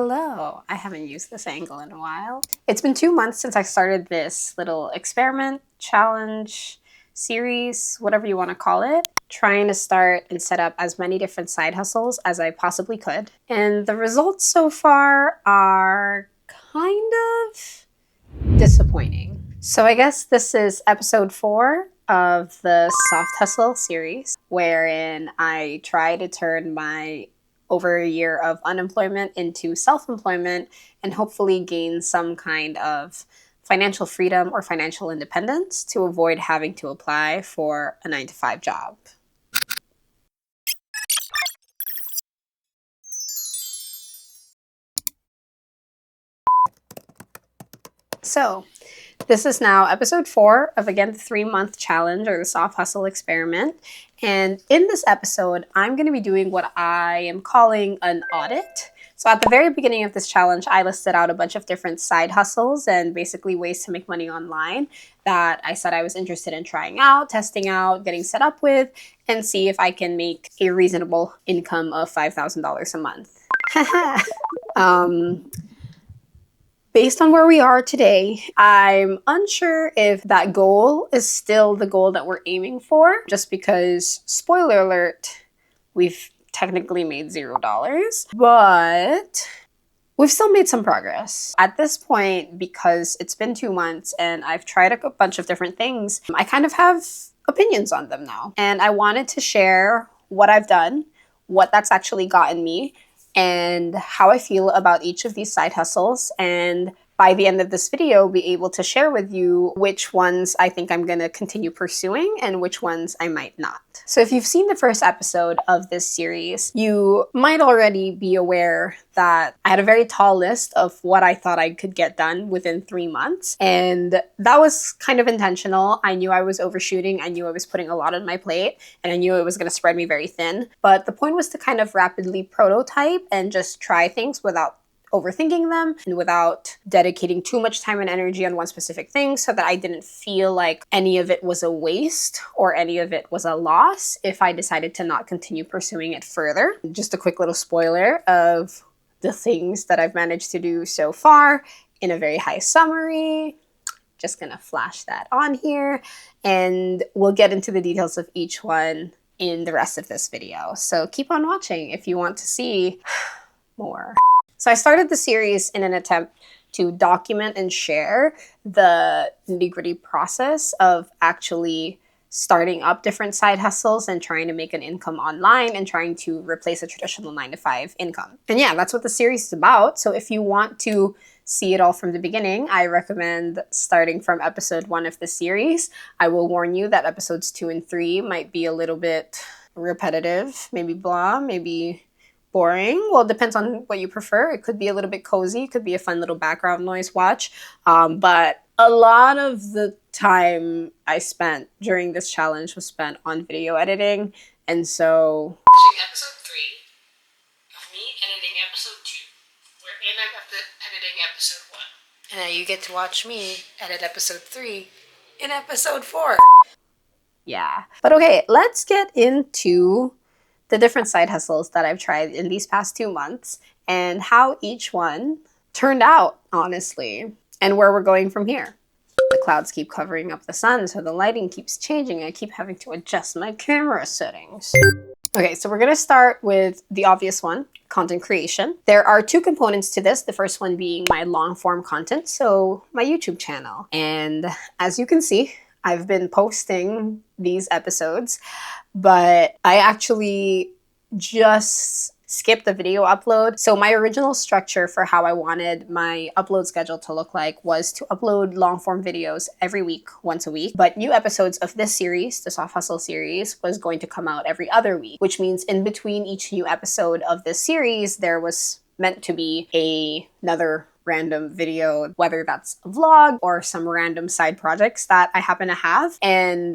Hello, I haven't used this angle in a while. It's been 2 months since I started this little experiment, challenge, series, whatever you want to call it, trying to start and set up as many different side hustles as I possibly could. And the results so far are kind of disappointing. So I guess this is episode 4 of the Soft Hustle series, wherein I try to turn my over a year of unemployment into self-employment and hopefully gain some kind of financial freedom or financial independence to avoid having to apply for a 9-to-5 job. So this is now episode 4 of, again, the 3-month challenge or the soft hustle experiment. And in this episode, I'm going to be doing what I am calling an audit. So at the very beginning of this challenge, I listed out a bunch of different side hustles and basically ways to make money online that I said I was interested in trying out, testing out, getting set up with, and see if I can make a reasonable income of $5,000 a month. Based on where we are today, I'm unsure if that goal is still the goal that we're aiming for, just because, spoiler alert, we've technically made $0, but we've still made some progress. At this point, because it's been 2 months and I've tried a bunch of different things, I kind of have opinions on them now. And I wanted to share what I've done, what that's actually gotten me, and how I feel about each of these side hustles, and by the end of this video, be able to share with you which ones I think I'm going to continue pursuing and which ones I might not. So if you've seen the first episode of this series, you might already be aware that I had a very tall list of what I thought I could get done within 3 months. And that was kind of intentional. I knew I was overshooting. I knew I was putting a lot on my plate, and I knew it was going to spread me very thin. But the point was to kind of rapidly prototype and just try things without overthinking them and without dedicating too much time and energy on one specific thing, so that I didn't feel like any of it was a waste or any of it was a loss if I decided to not continue pursuing it further. Just a quick little spoiler of the things that I've managed to do so far in a very high summary. Just gonna flash that on here, and we'll get into the details of each one in the rest of this video. So keep on watching if you want to see more. So I started the series in an attempt to document and share the nitty-gritty process of actually starting up different side hustles and trying to make an income online and trying to replace a traditional 9-to-5 income. And yeah, that's what the series is about. So if you want to see it all from the beginning, I recommend starting from episode 1 of the series. I will warn you that episodes 2 and 3 might be a little bit repetitive, maybe blah, maybe boring. Well, it depends on what you prefer. It could be a little bit cozy. It could be a fun little background noise watch. But a lot of the time I spent during this challenge was spent on video editing. And so episode 3 of me editing episode 2. We're in editing episode 1. And now you get to watch me edit episode 3 in episode 4. Yeah. But okay, let's get into the different side hustles that I've tried in these past 2 months and how each one turned out, honestly, and where we're going from here. The clouds keep covering up the sun, so the lighting keeps changing. I keep having to adjust my camera settings. Okay, so we're gonna start with the obvious one, content creation. There are 2 components to this, the first one being my long form content, so my YouTube channel. And as you can see, I've been posting these episodes, but I actually just skipped the video upload. So my original structure for how I wanted my upload schedule to look like was to upload long form videos every week, once a week. But new episodes of this series, the Soft Hustle series, was going to come out every other week, which means in between each new episode of this series, there was meant to be another random video, whether that's a vlog or some random side projects that I happen to have. And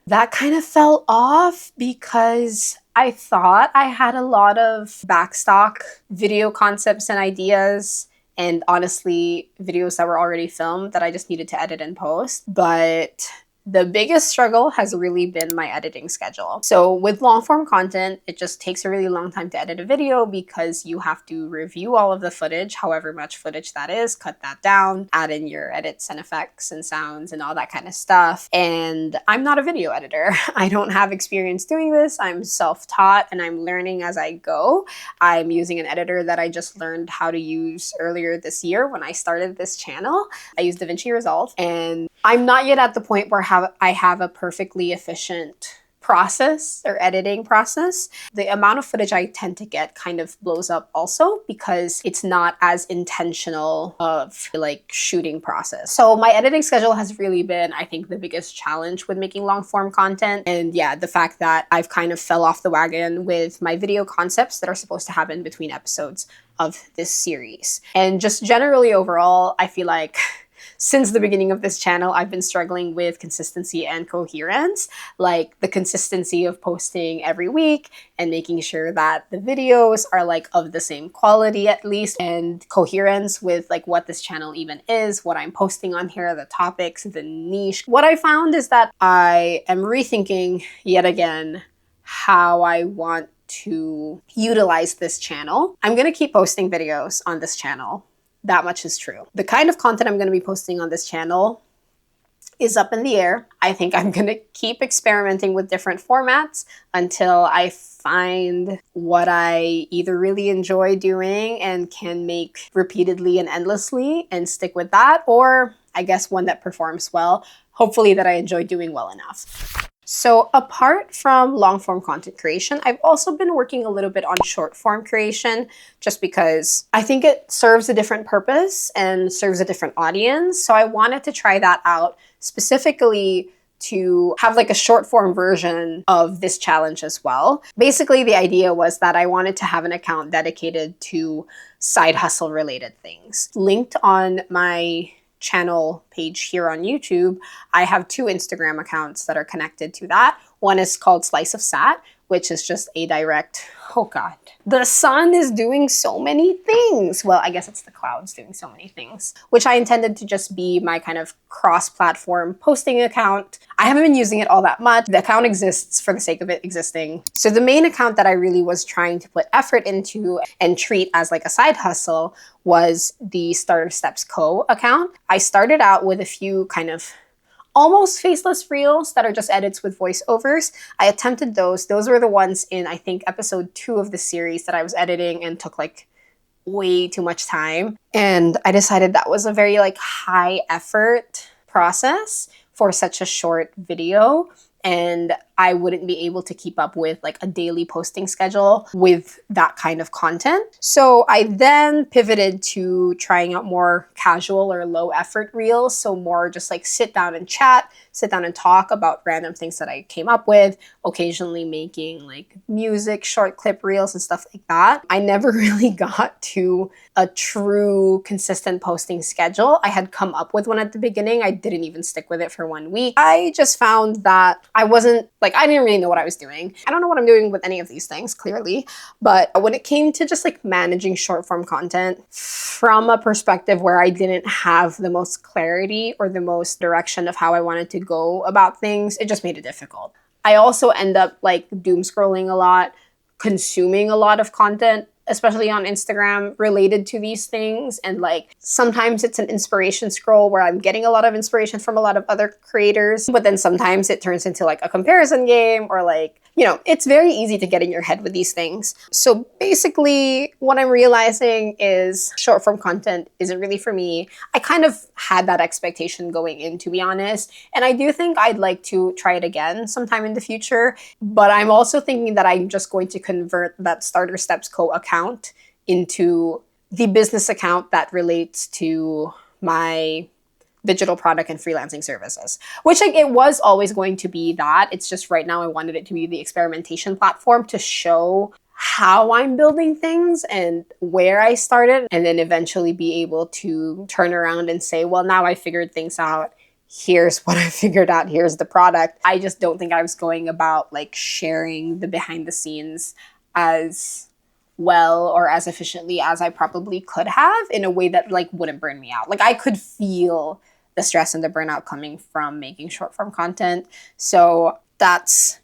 that kind of fell off because I thought I had a lot of backstock video concepts and ideas, and honestly, videos that were already filmed that I just needed to edit and post. But The biggest struggle has really been my editing schedule. So with long form content, it just takes a really long time to edit a video because you have to review all of the footage, however much footage that is, cut that down, add in your edits and effects and sounds and all that kind of stuff. And I'm not a video editor. I don't have experience doing this. I'm self-taught and I'm learning as I go. I'm using an editor that I just learned how to use earlier this year when I started this channel. I use DaVinci Resolve, and I'm not yet at the point where I have a perfectly efficient process or editing process. The amount of footage I tend to get kind of blows up also because it's not as intentional of like shooting process. So my editing schedule has really been, I think, the biggest challenge with making long form content. And yeah, the fact that I've kind of fell off the wagon with my video concepts that are supposed to happen between episodes of this series. And just generally overall, I feel like since the beginning of this channel, I've been struggling with consistency and coherence, like the consistency of posting every week and making sure that the videos are like of the same quality at least, and coherence with like what this channel even is, what I'm posting on here, the topics, the niche. What I found is that I am rethinking yet again how I want to utilize this channel. I'm gonna keep posting videos on this channel. That much is true. The kind of content I'm going to be posting on this channel is up in the air. I think I'm going to keep experimenting with different formats until I find what I either really enjoy doing and can make repeatedly and endlessly and stick with that, or I guess one that performs well, hopefully that I enjoy doing well enough. So apart from long form content creation, I've also been working a little bit on short form creation just because I think it serves a different purpose and serves a different audience. So I wanted to try that out specifically to have like a short form version of this challenge as well. Basically, the idea was that I wanted to have an account dedicated to side hustle related things. Linked on my channel page here on YouTube, I have 2 Instagram accounts that are connected to that. One is called Slice of Sat, which is just a direct, oh God, the sun is doing so many things. Well, I guess it's the clouds doing so many things, which I intended to just be my kind of cross-platform posting account. I haven't been using it all that much. The account exists for the sake of it existing. So the main account that I really was trying to put effort into and treat as like a side hustle was the Starter Steps Co. account. I started out with a few kind of almost faceless reels that are just edits with voiceovers. I attempted those. Those were the ones in, I think, episode 2 of the series that I was editing and took like way too much time. And I decided that was a very like high effort process for such a short video. And I wouldn't be able to keep up with like a daily posting schedule with that kind of content. So I then pivoted to trying out more casual or low effort reels. So more just like sit down and chat, sit down and talk about random things that I came up with, occasionally making like music, short clip reels and stuff like that. I never really got to a true consistent posting schedule. I had come up with one at the beginning. I didn't even stick with it for 1 week. I just found that I wasn't like, I didn't really know what I was doing. I don't know what I'm doing with any of these things, clearly. But when it came to just like managing short form content from a perspective where I didn't have the most clarity or the most direction of how I wanted to go about things, it just made it difficult. I also end up like doom scrolling a lot, consuming a lot of content, especially on Instagram, related to these things. And like sometimes it's an inspiration scroll where I'm getting a lot of inspiration from a lot of other creators, but then sometimes it turns into like a comparison game or like, you know, it's very easy to get in your head with these things. So basically what I'm realizing is short form content isn't really for me. I kind of had that expectation going in, to be honest. And I do think I'd like to try it again sometime in the future. But I'm also thinking that I'm just going to convert that Starter Steps Co. account into the business account that relates to my digital product and freelancing services, which like, it was always going to be that. It's just right now I wanted it to be the experimentation platform to show how I'm building things and where I started, and then eventually be able to turn around and say, well, now I figured things out. Here's what I figured out. Here's the product. I just don't think I was going about like sharing the behind the scenes as well or as efficiently as I probably could have in a way that like wouldn't burn me out. Like I could feel the stress and the burnout coming from making short form content. So that's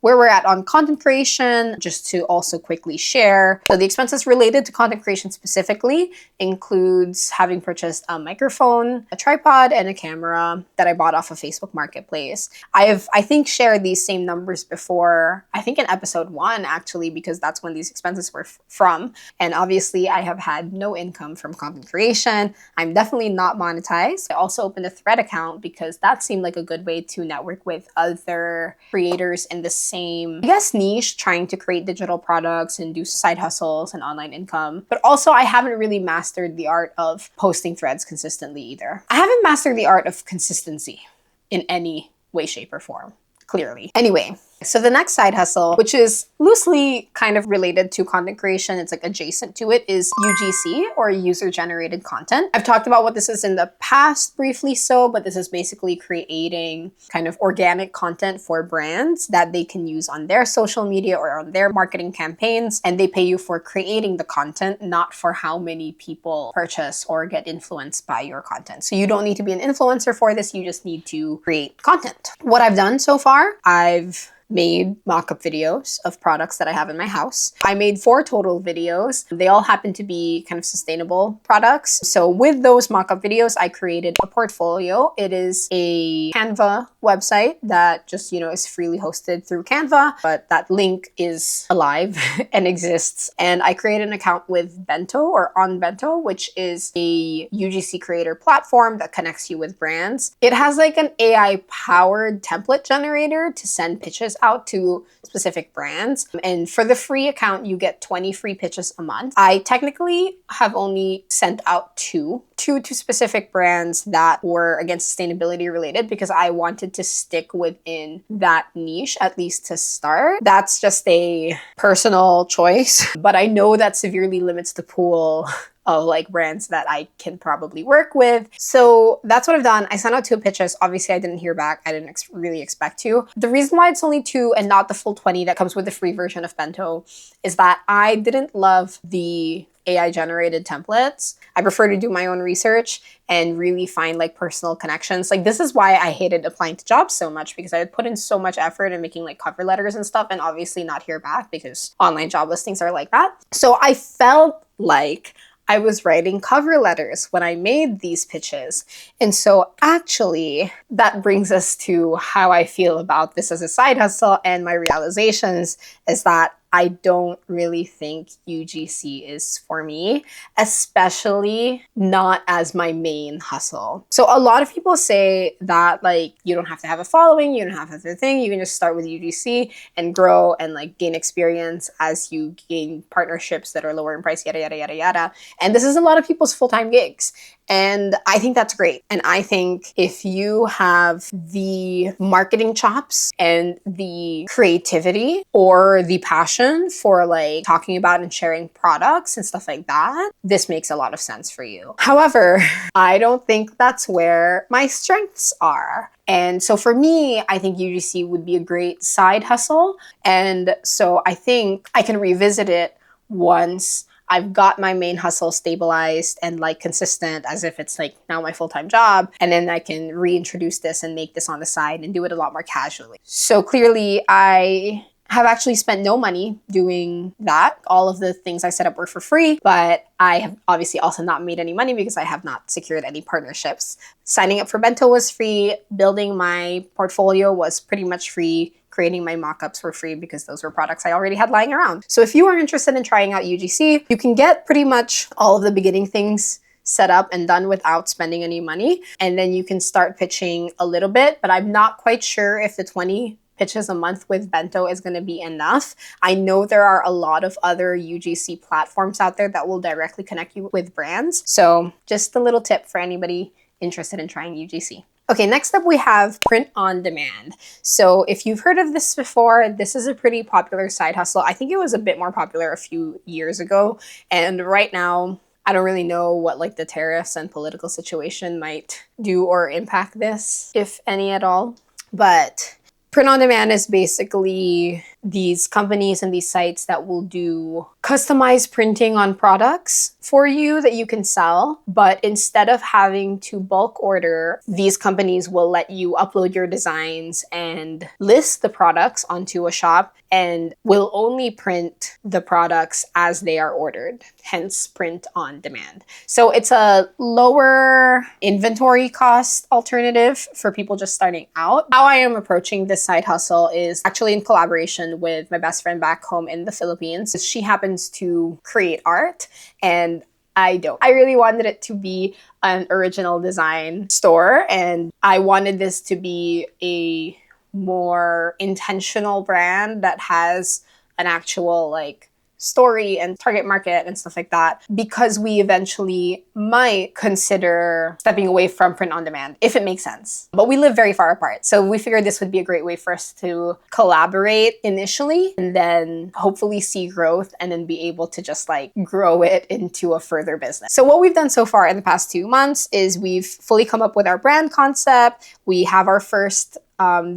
where we're at on content creation, just to also quickly share. So the expenses related to content creation specifically includes having purchased a microphone, a tripod, and a camera that I bought off of Facebook Marketplace. I think, shared these same numbers before, I think in episode 1, actually, because that's when these expenses were from. And obviously, I have had no income from content creation. I'm definitely not monetized. I also opened a Thread account because that seemed like a good way to network with other creators in the same, I guess, niche, trying to create digital products and do side hustles and online income. But also, I haven't really mastered the art of posting threads consistently either. I haven't mastered the art of consistency in any way, shape, or form, clearly. Anyway, so the next side hustle, which is loosely kind of related to content creation, it's like adjacent to it, is UGC, or user-generated content. I've talked about what this is in the past briefly, but this is basically creating kind of organic content for brands that they can use on their social media or on their marketing campaigns, and they pay you for creating the content, not for how many people purchase or get influenced by your content. So you don't need to be an influencer for this, you just need to create content. What I've done so far, I've made mock-up videos of products that I have in my house. I made 4 total videos. They all happen to be kind of sustainable products. So with those mock-up videos, I created a portfolio. It is a Canva website that just, is freely hosted through Canva, but that link is alive and exists. And I created an account with Bento, or on Bento, which is a UGC creator platform that connects you with brands. It has like an AI-powered template generator to send pitches out to specific brands. And for the free account, you get 20 free pitches a month. I technically have only sent out two to specific brands that were, again, sustainability related, because I wanted to stick within that niche, at least to start. That's just a personal choice, but I know that severely limits the pool of like brands that I can probably work with. So that's what I've done. I sent out 2 pitches. Obviously, I didn't hear back. I didn't really expect to. The reason why it's only 2 and not the full 20 that comes with the free version of Bento is that I didn't love the AI generated templates. I prefer to do my own research and really find like personal connections. Like, this is why I hated applying to jobs so much, because I would put in so much effort in making like cover letters and stuff, and obviously not hear back because online job listings are like that. So I felt like I was writing cover letters when I made these pitches. And so actually, that brings us to how I feel about this as a side hustle, and my realizations is that I don't really think UGC is for me, especially not as my main hustle. So a lot of people say that like you don't have to have a following, you don't have to have a thing, you can just start with UGC and grow and like gain experience as you gain partnerships that are lower in price, yada, yada, yada, yada. And this is a lot of people's full-time gigs. And I think that's great. And I think if you have the marketing chops and the creativity or the passion for like talking about and sharing products and stuff like that, this makes a lot of sense for you. However, I don't think that's where my strengths are. And so for me, I think UGC would be a great side hustle. And so I think I can revisit it once I've got my main hustle stabilized and like consistent, as if it's like now my full-time job. And then I can reintroduce this and make this on the side and do it a lot more casually. So clearly I have actually spent no money doing that. All of the things I set up were for free, but I have obviously also not made any money because I have not secured any partnerships. Signing up for Bento was free. Building my portfolio was pretty much free. Creating my mock-ups were free because those were products I already had lying around. So if you are interested in trying out UGC, you can get pretty much all of the beginning things set up and done without spending any money. And then you can start pitching a little bit, but I'm not quite sure if the 20 pitches a month with Bento is going to be enough. I know there are a lot of other UGC platforms out there that will directly connect you with brands. So just a little tip for anybody interested in trying UGC. Okay, next up we have print on demand. So if you've heard of this before, this is a pretty popular side hustle. I think it was a bit more popular a few years ago. And right now, I don't really know what like the tariffs and political situation might do or impact this, if any at all. But print on demand is basically these companies and these sites that will do customized printing on products for you that you can sell. But instead of having to bulk order, these companies will let you upload your designs and list the products onto a shop and will only print the products as they are ordered, hence print on demand. So it's a lower inventory cost alternative for people just starting out. How I am approaching this side hustle is actually in collaboration with my best friend back home in the Philippines. She happens to create art and I don't. I really wanted it to be an original design store, and I wanted this to be a more intentional brand that has an actual like story and target market and stuff like that, because we eventually might consider stepping away from print on demand if it makes sense. But we live very far apart, so we figured this would be a great way for us to collaborate initially and then hopefully see growth and then be able to just like grow it into a further business. So what we've done so far in the past 2 months is we've fully come up with our brand concept. We have our first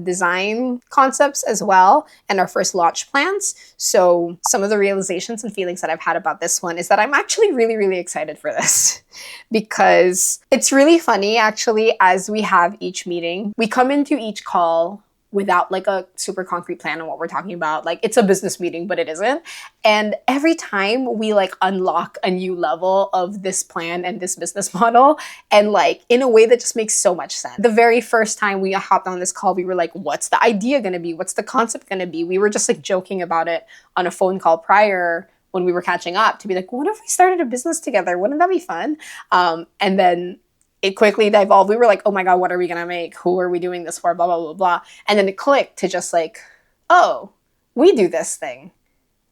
design concepts as well and our first launch plans. So some of the realizations and feelings that I've had about this one is that I'm actually really, really excited for this because it's really funny actually. As we have each meeting, we come into each call without like a super concrete plan on what we're talking about. Like it's a business meeting, but it isn't. And every time we like unlock a new level of this plan and this business model, and like in a way that just makes so much sense. The very first time we hopped on this call, we were like, what's the idea gonna be? What's the concept gonna be? We were just like joking about it on a phone call prior when we were catching up to be like, what if we started a business together? Wouldn't that be fun? And then it quickly evolved. We were like, oh my God, what are we gonna make? Who are we doing this for? Blah, blah, blah, blah. And then it clicked to just like, oh, we do this thing.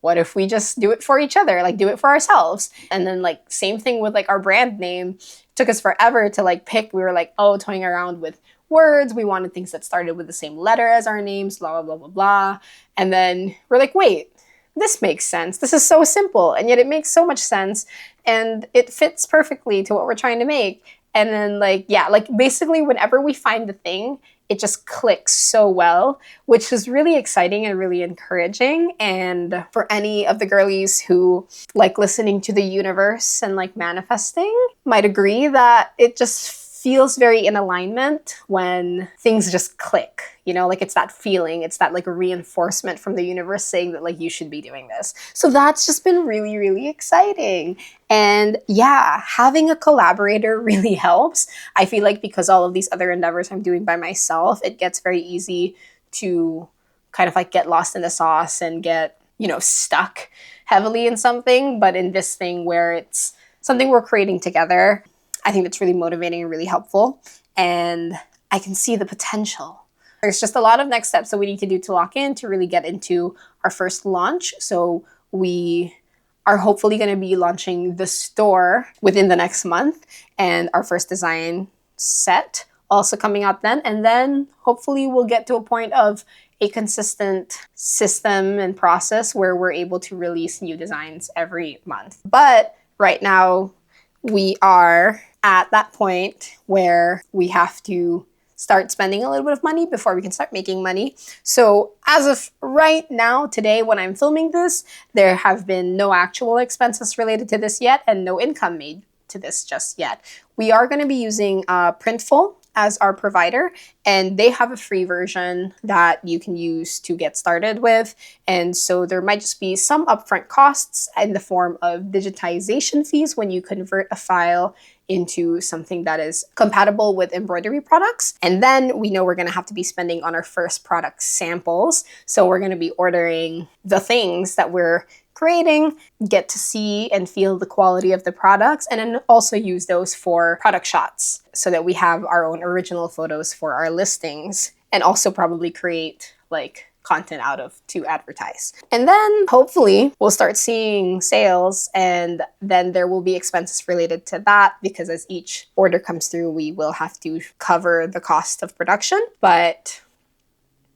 What if we just do it for each other? Like do it for ourselves. And then like same thing with like our brand name. It took us forever to like pick. We were like, oh, toying around with words. We wanted things that started with the same letter as our names, blah, blah, blah, blah, blah. And then we're like, wait, this makes sense. This is so simple. And yet it makes so much sense. And it fits perfectly to what we're trying to make. And then like, yeah, like basically whenever we find the thing, it just clicks so well, which is really exciting and really encouraging. And for any of the girlies who like listening to the universe and like manifesting might agree that it just feels very in alignment when things just click, you know, like it's that feeling, it's that like reinforcement from the universe saying that like you should be doing this. So that's just been really, really exciting. And yeah, having a collaborator really helps. I feel like because all of these other endeavors I'm doing by myself, it gets very easy to kind of like get lost in the sauce and get, you know, stuck heavily in something. But in this thing where it's something we're creating together, I think that's really motivating and really helpful. And I can see the potential. There's just a lot of next steps that we need to do to lock in to really get into our first launch. So we are hopefully going to be launching the store within the next month and our first design set also coming out then. And then hopefully we'll get to a point of a consistent system and process where we're able to release new designs every month. But right now we are at that point where we have to start spending a little bit of money before we can start making money. So as of right now, today, when I'm filming this, there have been no actual expenses related to this yet and no income made to this just yet. We are going to be using Printful as our provider, and they have a free version that you can use to get started with. And so there might just be some upfront costs in the form of digitization fees when you convert a file into something that is compatible with embroidery products. And then we know we're going to have to be spending on our first product samples. So we're going to be ordering the things that we're creating, get to see and feel the quality of the products, and then also use those for product shots so that we have our own original photos for our listings, and also probably create like content out of to advertise. And then hopefully we'll start seeing sales, and then there will be expenses related to that because as each order comes through, we will have to cover the cost of production. But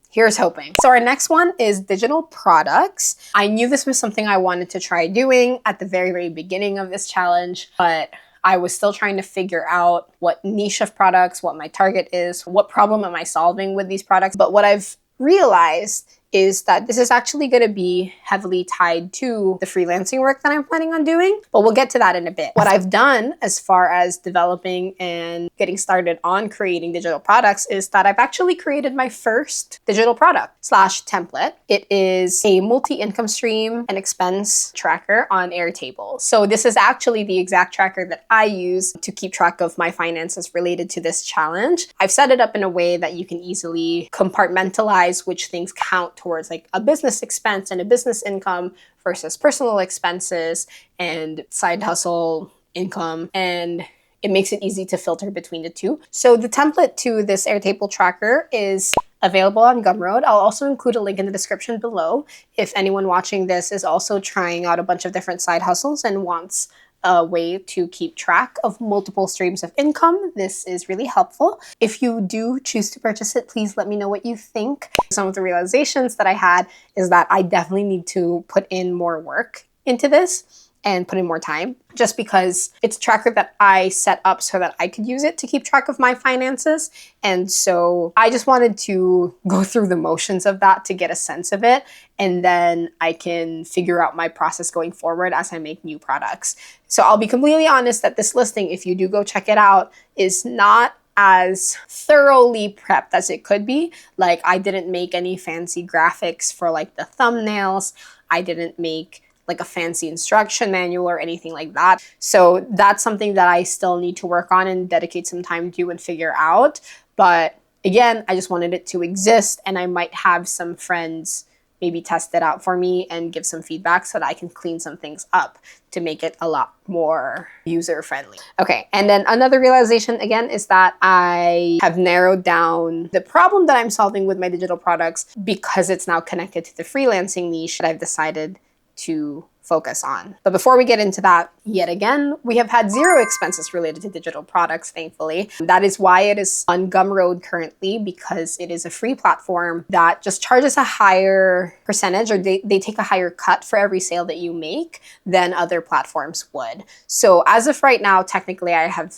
here's hoping. So our next one is digital products. I knew this was something I wanted to try doing at the very, very beginning of this challenge, but I was still trying to figure out what niche of products, what my target is, what problem am I solving with these products. But what I've realized is that this is actually going to be heavily tied to the freelancing work that I'm planning on doing, but we'll get to that in a bit. What I've done as far as developing and getting started on creating digital products is that I've actually created my first digital product slash template. It is a multi-income stream and expense tracker on Airtable. So this is actually the exact tracker that I use to keep track of my finances related to this challenge. I've set it up in a way that you can easily compartmentalize which things count towards like a business expense and a business income versus personal expenses and side hustle income, and it makes it easy to filter between the two. So the template to this Airtable tracker is available on Gumroad. I'll also include a link in the description below if anyone watching this is also trying out a bunch of different side hustles and wants a way to keep track of multiple streams of income. This is really helpful. If you do choose to purchase it, please let me know what you think. Some of the realizations that I had is that I definitely need to put in more work into this and put in more time, just because it's a tracker that I set up so that I could use it to keep track of my finances. And so I just wanted to go through the motions of that to get a sense of it. And then I can figure out my process going forward as I make new products. So I'll be completely honest that this listing, if you do go check it out, is not as thoroughly prepped as it could be. Like, I didn't make any fancy graphics for like the thumbnails. I didn't make like a fancy instruction manual or anything like that. So that's something that I still need to work on and dedicate some time to and figure out. But again, I just wanted it to exist, and I might have some friends maybe test it out for me and give some feedback so that I can clean some things up to make it a lot more user-friendly. Okay, and then another realization again is that I have narrowed down the problem that I'm solving with my digital products because it's now connected to the freelancing niche that I've decided to focus on. But before we get into that, yet again, we have had zero expenses related to digital products, thankfully. That is why it is on Gumroad currently, because it is a free platform that just charges a higher percentage, or they take a higher cut for every sale that you make than other platforms would. So as of right now, technically I have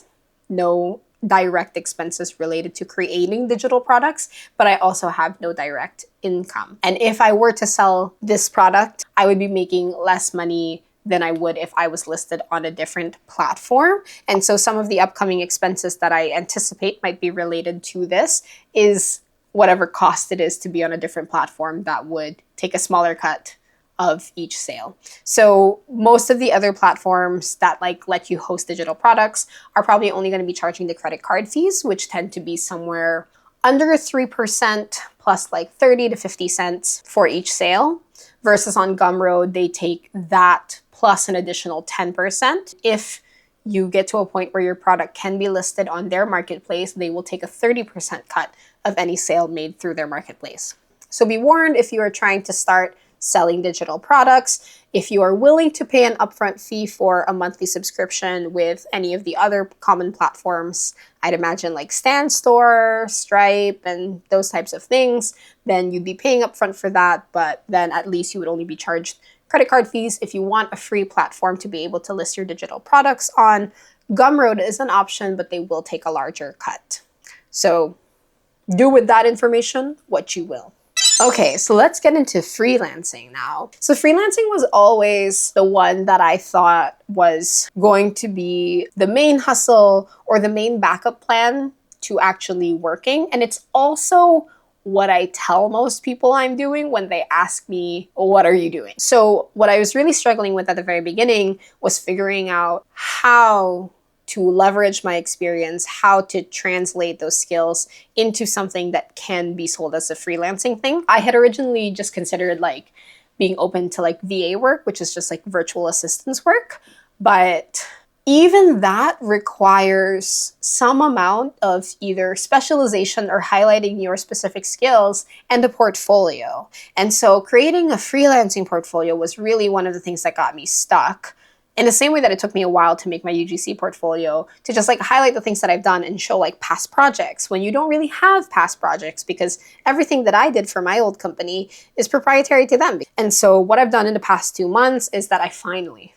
no direct expenses related to creating digital products, but I also have no direct income. And if I were to sell this product, I would be making less money than I would if I was listed on a different platform. And so some of the upcoming expenses that I anticipate might be related to this is whatever cost it is to be on a different platform that would take a smaller cut of each sale. So most of the other platforms that like let you host digital products are probably only going to be charging the credit card fees, which tend to be somewhere under 3% plus like 30 to 50 cents for each sale, versus on Gumroad, they take that plus an additional 10%. If you get to a point where your product can be listed on their marketplace, they will take a 30% cut of any sale made through their marketplace. So be warned if you are trying to start selling digital products. If you are willing to pay an upfront fee for a monthly subscription with any of the other common platforms, I'd imagine like Stan Store, Stripe, and those types of things, then you'd be paying upfront for that, but then at least you would only be charged credit card fees. If you want a free platform to be able to list your digital products on, Gumroad is an option, but they will take a larger cut. So do with that information what you will. Okay, so let's get into freelancing now. So freelancing was always the one that I thought was going to be the main hustle or the main backup plan to actually working. And it's also what I tell most people I'm doing when they ask me, what are you doing? So what I was really struggling with at the very beginning was figuring out how to leverage my experience, how to translate those skills into something that can be sold as a freelancing thing. I had originally just considered like being open to like VA work, which is just like virtual assistance work. But even that requires some amount of either specialization or highlighting your specific skills and a portfolio. And so creating a freelancing portfolio was really one of the things that got me stuck. In the same way that it took me a while to make my UGC portfolio, to just like highlight the things that I've done and show like past projects when you don't really have past projects, because everything that I did for my old company is proprietary to them. And so what I've done in the past 2 months is that I finally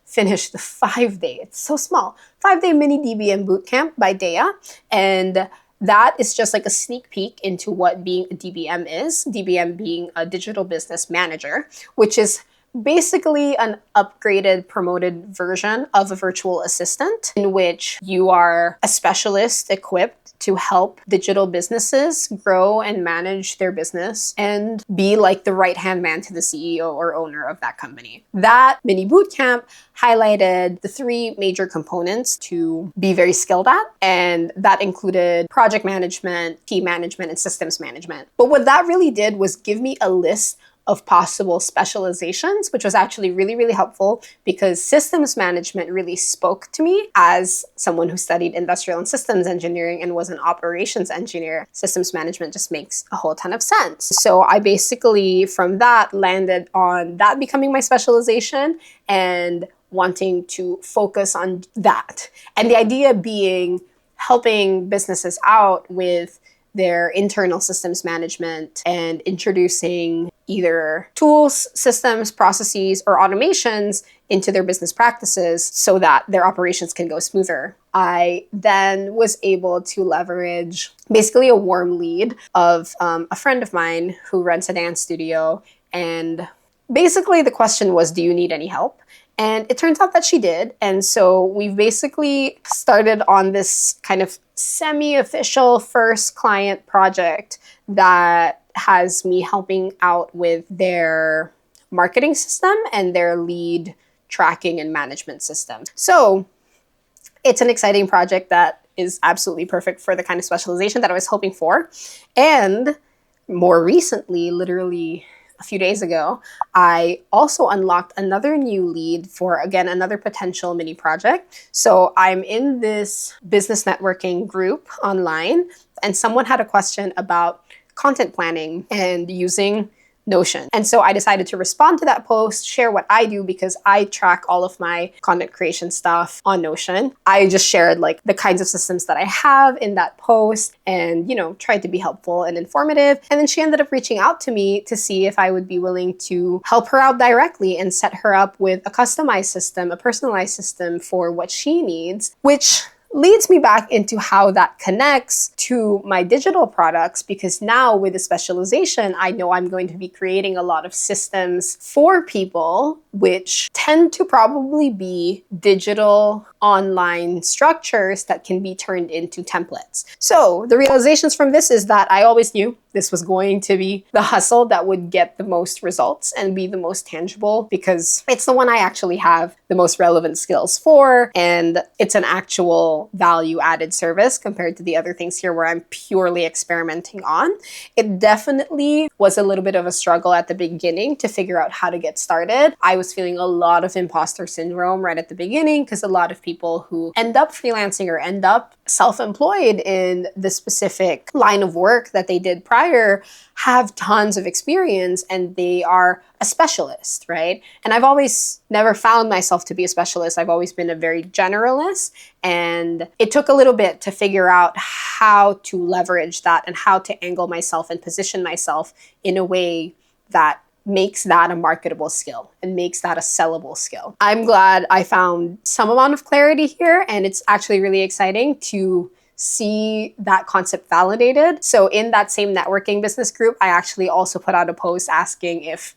finished the 5-day, it's so small, 5-day mini DBM bootcamp by DEA. And that is just like a sneak peek into what being a DBM is. DBM being a digital business manager, which is basically an upgraded, promoted version of a virtual assistant in which you are a specialist equipped to help digital businesses grow and manage their business and be like the right-hand man to the CEO or owner of that company. That mini bootcamp highlighted the 3 major components to be very skilled at, and that included project management, team management, and systems management. But what that really did was give me a list of possible specializations, which was actually really, really helpful because systems management really spoke to me as someone who studied industrial and systems engineering and was an operations engineer. Systems management just makes a whole ton of sense. So I basically, from that, landed on that becoming my specialization and wanting to focus on that. And the idea being helping businesses out with their internal systems management and introducing either tools, systems, processes, or automations into their business practices so that their operations can go smoother. I then was able to leverage basically a warm lead of a friend of mine who runs a dance studio. And basically the question was, do you need any help? And it turns out that she did. And so we've basically started on this kind of semi-official first client project that has me helping out with their marketing system and their lead tracking and management system. So it's an exciting project that is absolutely perfect for the kind of specialization that I was hoping for. And more recently, literally a few days ago, I also unlocked another new lead for, again, another potential mini project. So I'm in this business networking group online, and someone had a question about content planning and using Notion. And so I decided to respond to that post, share what I do because I track all of my content creation stuff on Notion. I just shared like the kinds of systems that I have in that post and, tried to be helpful and informative. And then she ended up reaching out to me to see if I would be willing to help her out directly and set her up with a customized system, a personalized system for what she needs, which leads me back into how that connects to my digital products, because now with the specialization, I know I'm going to be creating a lot of systems for people, which tend to probably be digital online structures that can be turned into templates. So the realizations from this is that I always knew this was going to be the hustle that would get the most results and be the most tangible because it's the one I actually have the most relevant skills for, and it's an actual value added service compared to the other things here where I'm purely experimenting on. It definitely was a little bit of a struggle at the beginning to figure out how to get started. I was feeling a lot of imposter syndrome right at the beginning because a lot of people who end up freelancing or end up self-employed in the specific line of work that they did prior have tons of experience and they are a specialist, right? And I've always never found myself to be a specialist. I've always been a very generalist, and it took a little bit to figure out how to leverage that and how to angle myself and position myself in a way that makes that a marketable skill and makes that a sellable skill. I'm glad I found some amount of clarity here, and it's actually really exciting to see that concept validated. So in that same networking business group, I actually also put out a post asking if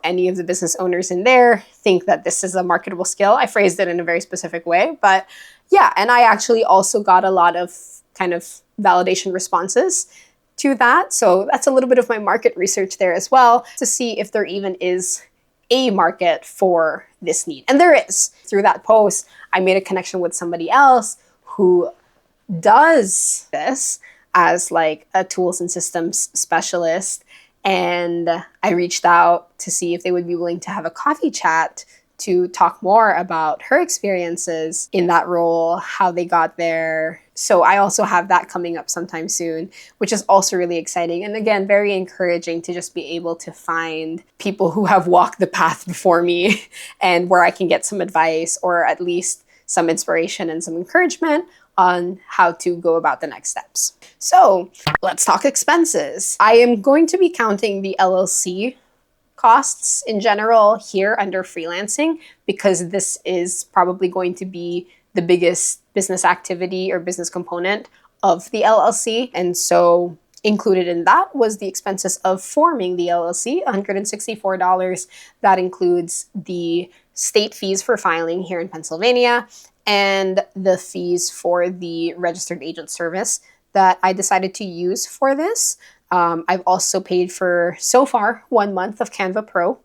any of the business owners in there think that this is a marketable skill. I phrased it in a very specific way, but yeah, and I actually also got a lot of kind of validation responses to that. So that's a little bit of my market research there as well to see if there even is a market for this need. And there is. Through that post, I made a connection with somebody else who does this as like a tools and systems specialist. And I reached out to see if they would be willing to have a coffee chat to talk more about her experiences in that role, how they got there. So I also have that coming up sometime soon, which is also really exciting. And again, very encouraging to just be able to find people who have walked the path before me and where I can get some advice or at least some inspiration and some encouragement on how to go about the next steps. So let's talk expenses. I am going to be counting the LLC costs in general here under freelancing because this is probably going to be the biggest business activity or business component of the LLC. And so included in that was the expenses of forming the LLC, $164. That includes the state fees for filing here in Pennsylvania and the fees for the registered agent service that I decided to use for this. I've also paid for, so far, 1 month of Canva Pro,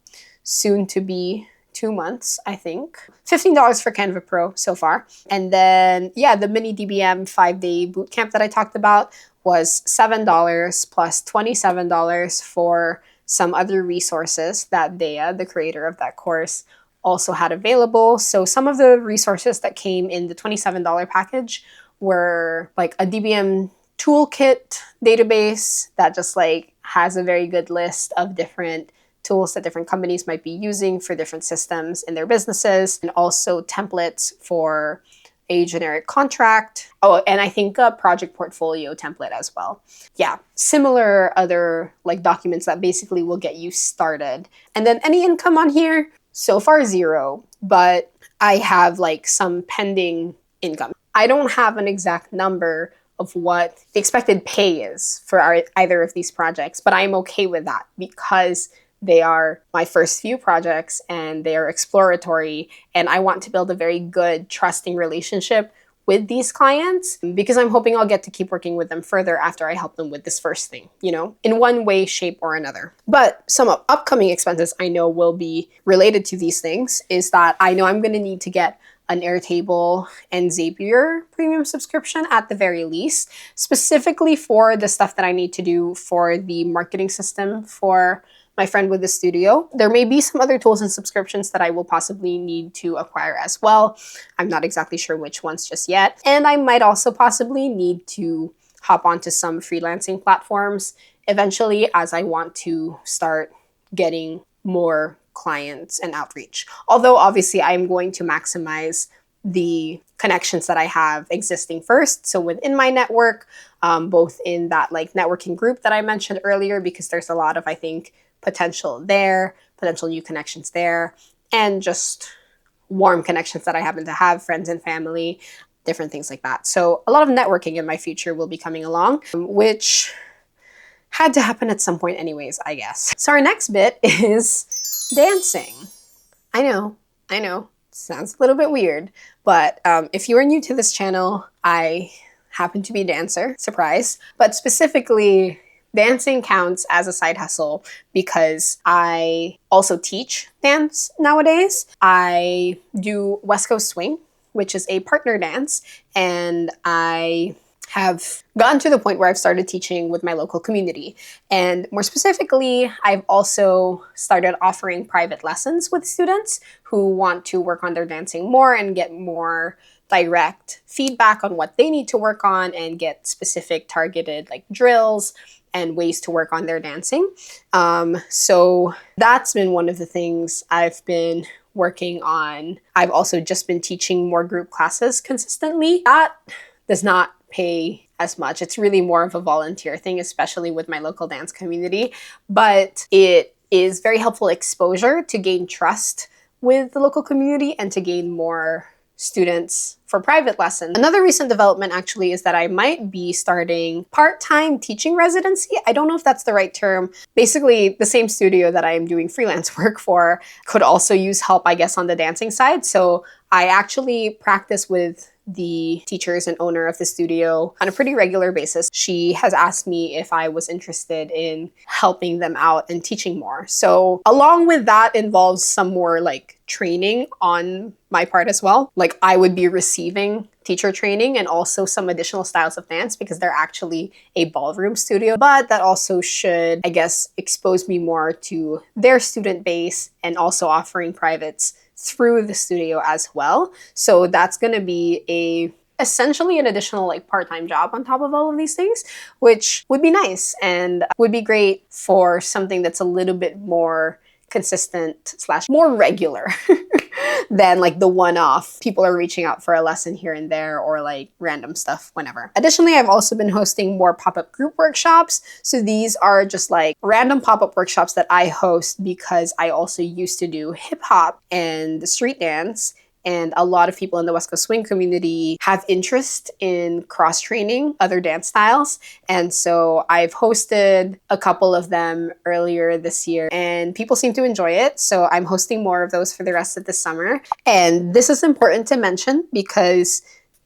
soon to be 2 months, I think. $15 for Canva Pro so far. And then, yeah, the mini DBM 5-day bootcamp that I talked about was $7 plus $27 for some other resources that Dea, the creator of that course, also had available. So some of the resources that came in the $27 package were like a DBM toolkit database that just like has a very good list of different tools that different companies might be using for different systems in their businesses, and also templates for a generic contract. Oh, and I think a project portfolio template as well. Yeah, similar other like documents that basically will get you started. And then any income on here, so far 0, but I have like some pending income. I don't have an exact number of what the expected pay is for either of these projects, but I'm okay with that because they are my first few projects and they are exploratory, and I want to build a very good, trusting relationship with these clients because I'm hoping I'll get to keep working with them further after I help them with this first thing, you know, in one way, shape, or another. But some upcoming expenses I know will be related to these things is that I know I'm going to need to get an Airtable and Zapier premium subscription at the very least, specifically for the stuff that I need to do for the marketing system for my friend with the studio. There may be some other tools and subscriptions that I will possibly need to acquire as well. I'm not exactly sure which ones just yet. And I might also possibly need to hop onto some freelancing platforms eventually as I want to start getting more clients and outreach. Although obviously I'm going to maximize the connections that I have existing first. So within my network, both in that like networking group that I mentioned earlier, because there's a lot of, I think, potential there, potential new connections there, and just warm connections that I happen to have, friends and family, different things like that. So a lot of networking in my future will be coming along, which had to happen at some point anyways, I guess. So our next bit is dancing. I know, sounds a little bit weird, but if you are new to this channel, I happen to be a dancer, surprise, but specifically dancing counts as a side hustle because I also teach dance nowadays. I do West Coast Swing, which is a partner dance, and I have gotten to the point where I've started teaching with my local community. And more specifically, I've also started offering private lessons with students who want to work on their dancing more and get more direct feedback on what they need to work on and get specific targeted like drills and ways to work on their dancing. So that's been one of the things I've been working on. I've also just been teaching more group classes consistently. That does not pay as much. It's really more of a volunteer thing, especially with my local dance community. But it is very helpful exposure to gain trust with the local community and to gain more students for private lessons. Another recent development actually is that I might be starting part-time teaching residency. I don't know if that's the right term. Basically, the same studio that I am doing freelance work for could also use help, I guess, on the dancing side. So I actually practice with the teachers and owner of the studio on a pretty regular basis. She has asked me if I was interested in helping them out and teaching more. So along with that involves some more like training on my part as well. Like I would be receiving teacher training and also some additional styles of dance because they're actually a ballroom studio, but that also should, I guess, expose me more to their student base and also offering privates through the studio as well. So that's going to be essentially an additional like part-time job on top of all of these things, which would be nice and would be great for something that's a little bit more consistent / more regular than like the one-off. People are reaching out for a lesson here and there or like random stuff whenever. Additionally, I've also been hosting more pop-up group workshops. So these are just like random pop-up workshops that I host because I also used to do hip hop and street dance. And a lot of people in the West Coast Swing community have interest in cross-training other dance styles. And so I've hosted a couple of them earlier this year and people seem to enjoy it. So I'm hosting more of those for the rest of the summer. And this is important to mention because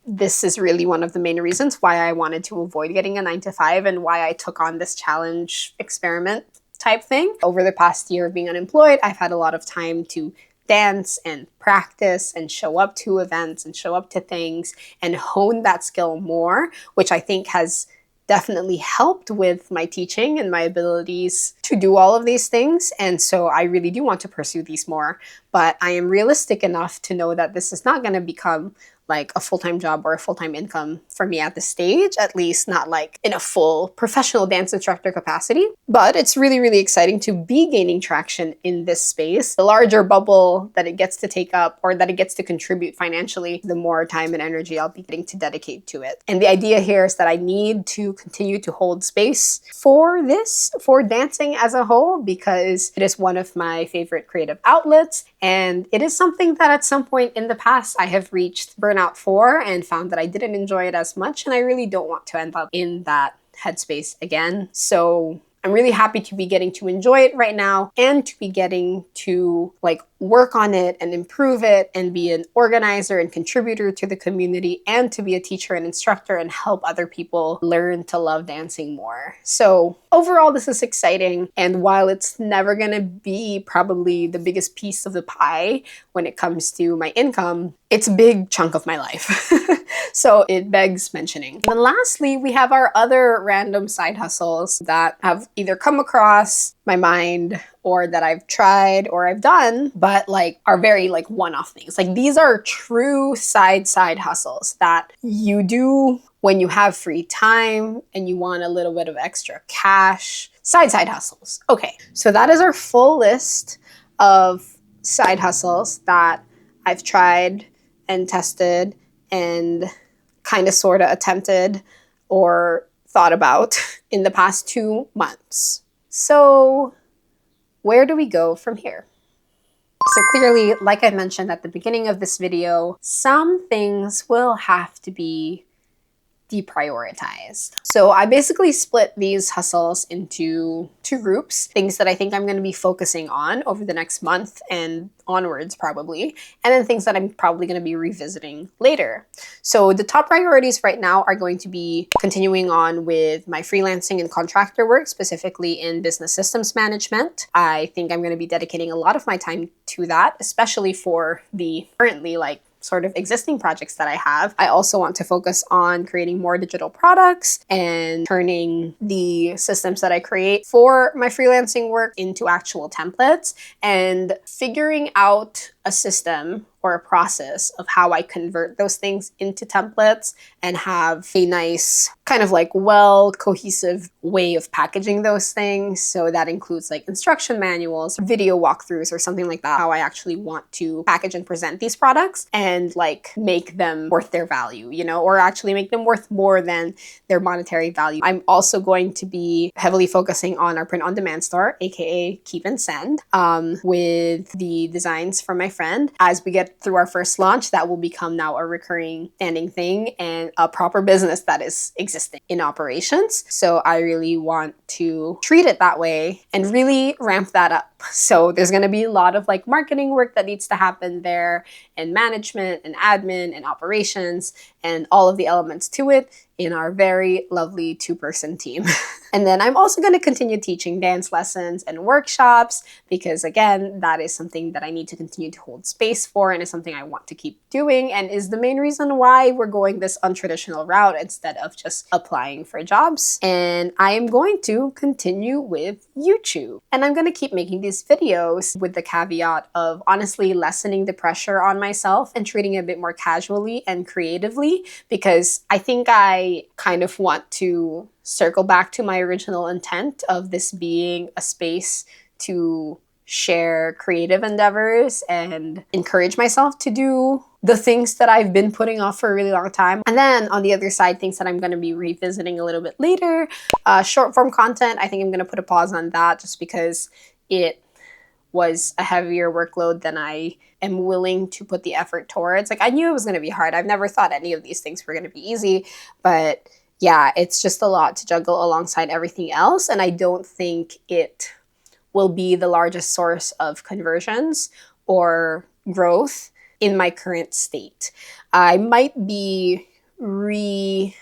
this is really one of the main reasons why I wanted to avoid getting a 9-to-5 and why I took on this challenge experiment type thing. Over the past year of being unemployed, I've had a lot of time to dance and practice and show up to events and show up to things and hone that skill more, which I think has definitely helped with my teaching and my abilities to do all of these things. And so I really do want to pursue these more, but I am realistic enough to know that this is not going to become like a full-time job or a full-time income for me at this stage, at least not like in a full professional dance instructor capacity. But it's really, really exciting to be gaining traction in this space. The larger bubble that it gets to take up or that it gets to contribute financially, the more time and energy I'll be getting to dedicate to it. And the idea here is that I need to continue to hold space for this, for dancing as a whole, because it is one of my favorite creative outlets. And it is something that at some point in the past I have reached burnout for and found that I didn't enjoy it as much, and I really don't want to end up in that headspace again. So I'm really happy to be getting to enjoy it right now and to be getting to like work on it and improve it and be an organizer and contributor to the community and to be a teacher and instructor and help other people learn to love dancing more. So overall, this is exciting. And while it's never going to be probably the biggest piece of the pie when it comes to my income, it's a big chunk of my life. So it begs mentioning. And then lastly, we have our other random side hustles that have either come across my mind or that I've tried or I've done, but like are very like one-off things. Like these are true side hustles that you do when you have free time and you want a little bit of extra cash. Side hustles. Okay, so that is our full list of side hustles that I've tried and tested and kind of sort of attempted or thought about in the past 2 months. So where do we go from here? So clearly, like I mentioned at the beginning of this video, some things will have to be deprioritized. So I basically split these hustles into 2 groups, things that I think I'm going to be focusing on over the next month and onwards probably, and then things that I'm probably going to be revisiting later. So the top priorities right now are going to be continuing on with my freelancing and contractor work, specifically in business systems management. I think I'm going to be dedicating a lot of my time to that, especially for the currently like sort of existing projects that I have. I also want to focus on creating more digital products and turning the systems that I create for my freelancing work into actual templates and figuring out a system or a process of how I convert those things into templates and have a nice kind of like cohesive way of packaging those things. So that includes like instruction manuals, video walkthroughs, or something like that, how I actually want to package and present these products and like make them worth their value, you know, or actually make them worth more than their monetary value. I'm also going to be heavily focusing on our print on demand store, aka Keep and Send, with the designs from my friend. As we get through our first launch, that will become now a recurring standing thing and a proper business that is existing in operations. So I really want to treat it that way and really ramp that up. So there's going to be a lot of like marketing work that needs to happen there, and management and admin and operations and all of the elements to it in our very lovely 2-person team. And then I'm also going to continue teaching dance lessons and workshops because, again, that is something that I need to continue to hold space for and is something I want to keep doing and is the main reason why we're going this untraditional route instead of just applying for jobs. And I am going to continue with YouTube. And I'm going to keep making these videos with the caveat of honestly lessening the pressure on myself and treating it a bit more casually and creatively, because I think I kind of want to circle back to my original intent of this being a space to share creative endeavors and encourage myself to do the things that I've been putting off for a really long time. And then on the other side, things that I'm going to be revisiting a little bit later, short form content, I think I'm going to put a pause on that just because it was a heavier workload than I am willing to put the effort towards. Like, I knew it was going to be hard. I've never thought any of these things were going to be easy, but yeah, it's just a lot to juggle alongside everything else. And I don't think it will be the largest source of conversions or growth in my current state. I might be re-angling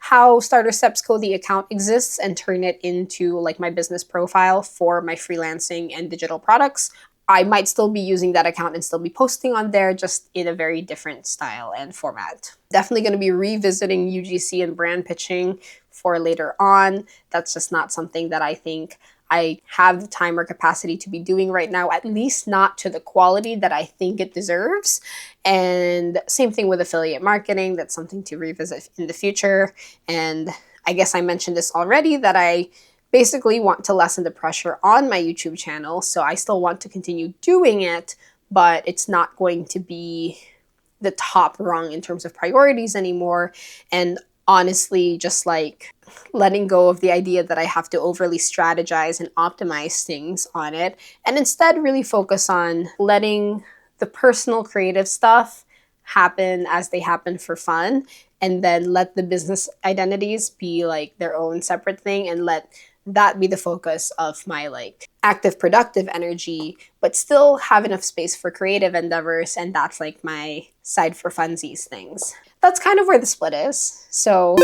how Starter Steps Code the account exists and turn it into like my business profile for my freelancing and digital products. I might still be using that account and still be posting on there, just in a very different style and format. Definitely going to be revisiting UGC and brand pitching for later on. That's just not something that I think I have the time or capacity to be doing right now, at least not to the quality that I think it deserves. And same thing with affiliate marketing. That's something to revisit in the future. And I guess I mentioned this already, that I basically want to lessen the pressure on my YouTube channel. So I still want to continue doing it, but it's not going to be the top rung in terms of priorities anymore. And honestly, just like letting go of the idea that I have to overly strategize and optimize things on it, and instead really focus on letting the personal creative stuff happen as they happen for fun, and then let the business identities be like their own separate thing, and let that be the focus of my like active productive energy, but still have enough space for creative endeavors. And that's like my side for funsies things. That's kind of where the split is. So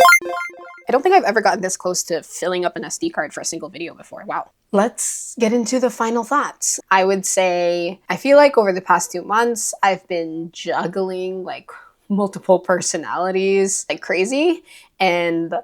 I don't think I've ever gotten this close to filling up an SD card for a single video before. Wow. Let's get into the final thoughts. I would say I feel like over the past 2 months, I've been juggling like multiple personalities like crazy. And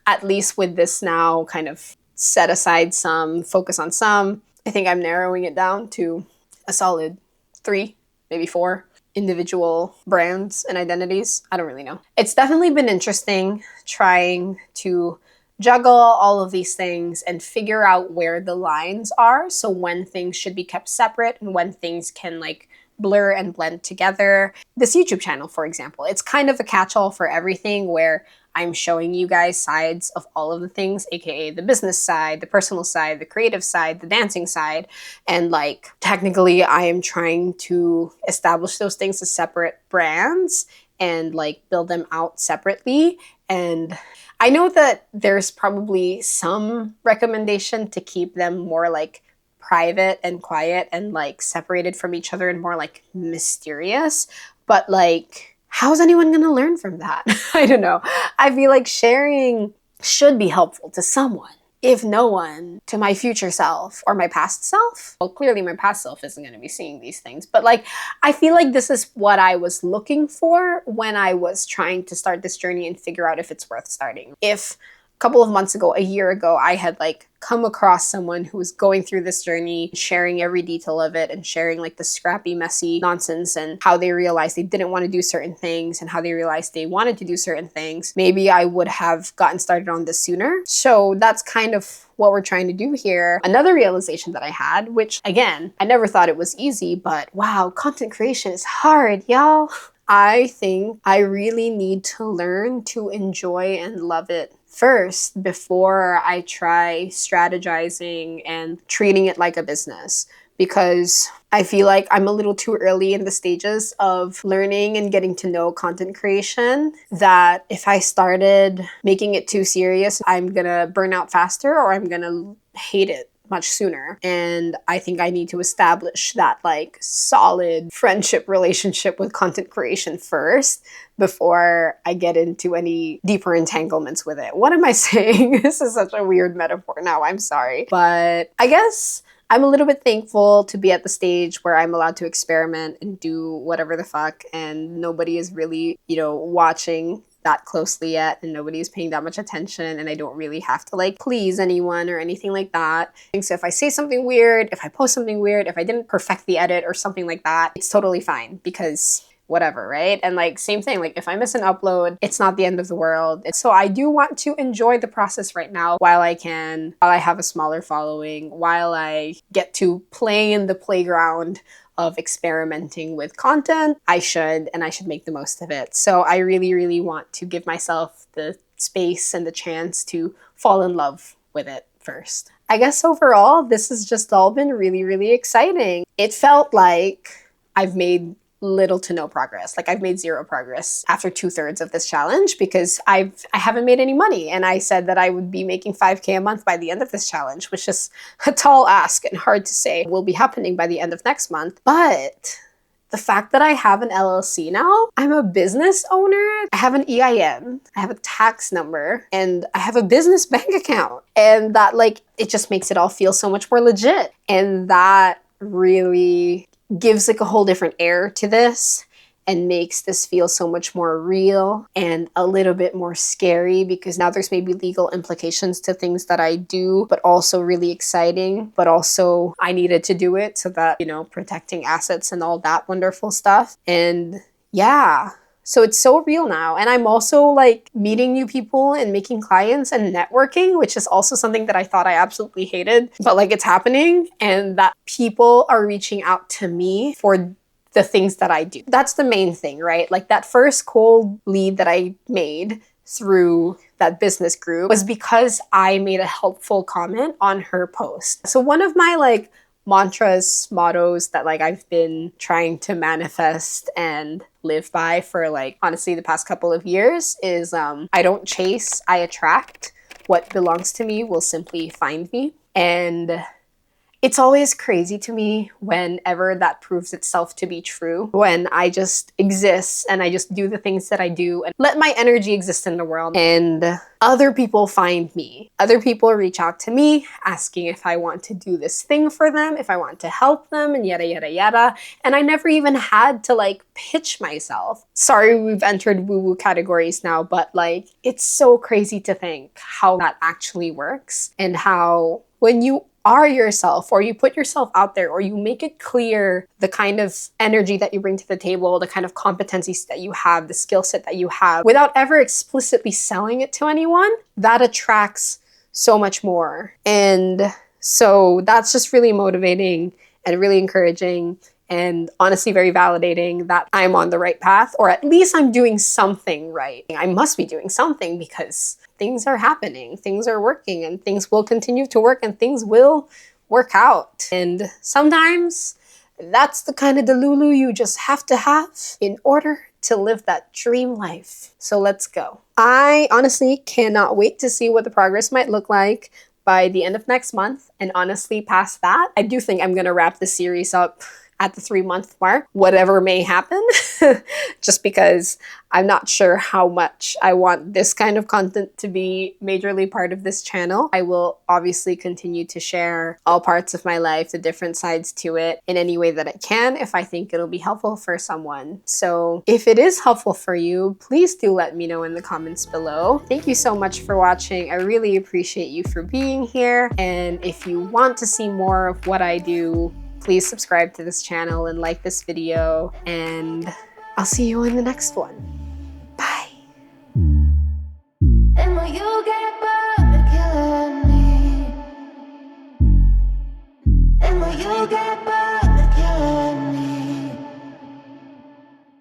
at least with this now kind of set aside some, focus on some, I think I'm narrowing it down to a solid 3, maybe 4 individual brands and identities. I don't really know. It's definitely been interesting trying to juggle all of these things and figure out where the lines are. So when things should be kept separate and when things can like blur and blend together. This YouTube channel, for example, it's kind of a catch-all for everything, where I'm showing you guys sides of all of the things, aka the business side, the personal side, the creative side, the dancing side. And like technically I am trying to establish those things as separate brands and like build them out separately. And I know that there's probably some recommendation to keep them more like private and quiet and like separated from each other and more like mysterious. But like, how's anyone going to learn from that? I don't know. I feel like sharing should be helpful to someone. If no one, to my future self or my past self. Well, clearly my past self isn't going to be seeing these things. But like, I feel like this is what I was looking for when I was trying to start this journey and figure out if it's worth starting. If a couple of months ago, a year ago, I had like come across someone who was going through this journey, sharing every detail of it and sharing like the scrappy, messy nonsense and how they realized they didn't want to do certain things and how they realized they wanted to do certain things, maybe I would have gotten started on this sooner. So that's kind of what we're trying to do here. Another realization that I had, which again, I never thought it was easy, but wow, content creation is hard, y'all. I think I really need to learn to enjoy and love it first before I try strategizing and treating it like a business, because I feel like I'm a little too early in the stages of learning and getting to know content creation, that if I started making it too serious, I'm gonna burn out faster or I'm gonna hate it much sooner. And I think I need to establish that like solid friendship relationship with content creation first before I get into any deeper entanglements with it. What am I saying? This is such a weird metaphor now, I'm sorry. But I guess I'm a little bit thankful to be at the stage where I'm allowed to experiment and do whatever the fuck, and nobody is really, watching that closely yet, and nobody is paying that much attention, and I don't really have to like please anyone or anything like that. So if I say something weird, if I post something weird, if I didn't perfect the edit or something like that, it's totally fine, because whatever, right? And like same thing, like if I miss an upload, it's not the end of the world. So I do want to enjoy the process right now while I can, while I have a smaller following, while I get to play in the playground of experimenting with content. I should make the most of it. So I really, really want to give myself the space and the chance to fall in love with it first. I guess overall, this has just all been really, really exciting. It felt like I've made little to no progress. Like I've made zero progress after 2/3 of this challenge because I haven't made any money. And I said that I would be making 5K a month by the end of this challenge, which is a tall ask and hard to say will be happening by the end of next month. But the fact that I have an LLC now, I'm a business owner, I have an EIN, I have a tax number, and I have a business bank account. And that it just makes it all feel so much more legit. And that really gives a whole different air to this and makes this feel so much more real and a little bit more scary because now there's maybe legal implications to things that I do, but also really exciting, but also I needed to do it so that, protecting assets and all that wonderful stuff. And yeah, so it's so real now. And I'm also meeting new people and making clients and networking, which is also something that I thought I absolutely hated, but it's happening and that people are reaching out to me for the things that I do. That's the main thing, right? That first cold lead that I made through that business group was because I made a helpful comment on her post. So one of my mantras, mottos that I've been trying to manifest and live by for honestly the past couple of years is I don't chase, I attract. What belongs to me will simply find me. And it's always crazy to me whenever that proves itself to be true, when I just exist and I just do the things that I do and let my energy exist in the world and other people find me. Other people reach out to me asking if I want to do this thing for them, if I want to help them and yada, yada, yada. And I never even had to pitch myself. Sorry, we've entered woo-woo categories now, but it's so crazy to think how that actually works and how when you are yourself or you put yourself out there or you make it clear the kind of energy that you bring to the table, the kind of competencies that you have, the skill set that you have, without ever explicitly selling it to anyone, that attracts so much more. And so that's just really motivating and really encouraging and honestly very validating that I'm on the right path, or at least I'm doing something right. I must be doing something because things are happening, things are working, and things will continue to work and things will work out. And sometimes that's the kind of delulu you just have to have in order to live that dream life. So let's go. I honestly cannot wait to see what the progress might look like by the end of next month. And honestly, past that, I do think I'm going to wrap the series up at the 3-month mark, whatever may happen, just because I'm not sure how much I want this kind of content to be majorly part of this channel. I will obviously continue to share all parts of my life, the different sides to it, in any way that I can if I think it'll be helpful for someone. So if it is helpful for you, please do let me know in the comments below. Thank you so much for watching. I really appreciate you for being here. And if you want to see more of what I do, please subscribe to this channel and like this video, and I'll see you in the next one.